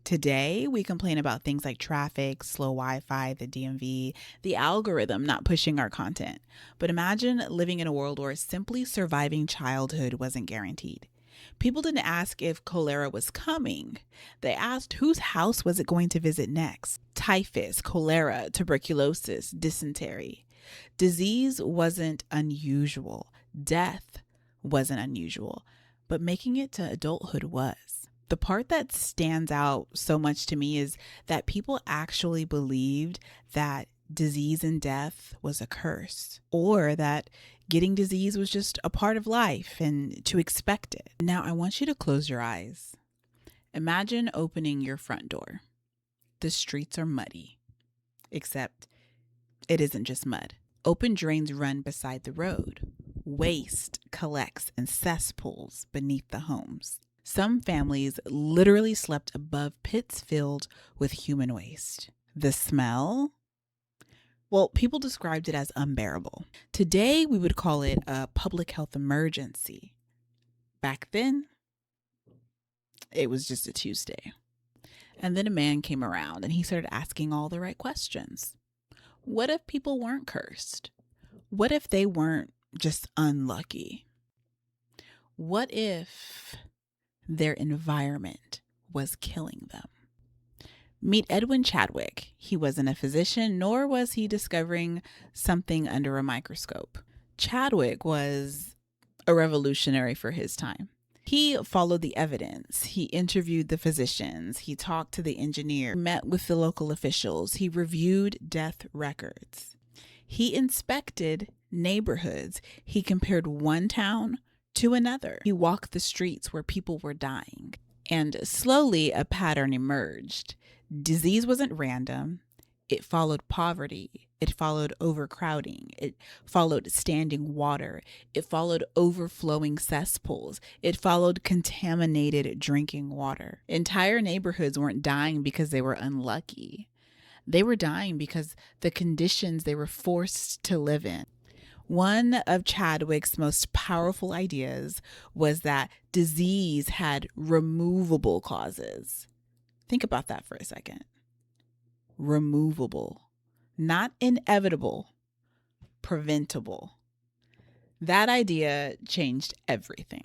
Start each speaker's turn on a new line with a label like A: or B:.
A: Today, we complain about things like traffic, slow Wi-Fi, the DMV, the algorithm not pushing our content. But imagine living in a world where simply surviving childhood wasn't guaranteed. People didn't ask if cholera was coming. They asked whose house was it going to visit next. Typhus, cholera, tuberculosis, dysentery. Disease wasn't unusual. Death wasn't unusual. But making it to adulthood was. The part that stands out so much to me is that people actually believed that disease and death was a curse, or that getting disease was just a part of life and to expect it. Now, I want you to close your eyes. Imagine opening your front door. The streets are muddy, except it isn't just mud. Open drains run beside the road. Waste collects in cesspools beneath the homes. Some families literally slept above pits filled with human waste. The smell? Well, people described it as unbearable. Today, we would call it a public health emergency. Back then, it was just a Tuesday. And then a man came around and he started asking all the right questions. What if people weren't cursed? What if they weren't just unlucky? What if their environment was killing them? Meet Edwin Chadwick. He wasn't a physician, nor was he discovering something under a microscope. Chadwick was a revolutionary for his time. He followed the evidence. He interviewed the physicians. He talked to the engineer, met with the local officials. He reviewed death records. He inspected neighborhoods. He compared one town to another. He walked the streets where people were dying. And slowly a pattern emerged. Disease wasn't random. It followed poverty. It followed overcrowding. It followed standing water. It followed overflowing cesspools. It followed contaminated drinking water. Entire neighborhoods weren't dying because they were unlucky. They were dying because the conditions they were forced to live in. One of Chadwick's most powerful ideas was that disease had removable causes. Think about that for a second. Removable, not inevitable, preventable. That idea changed everything.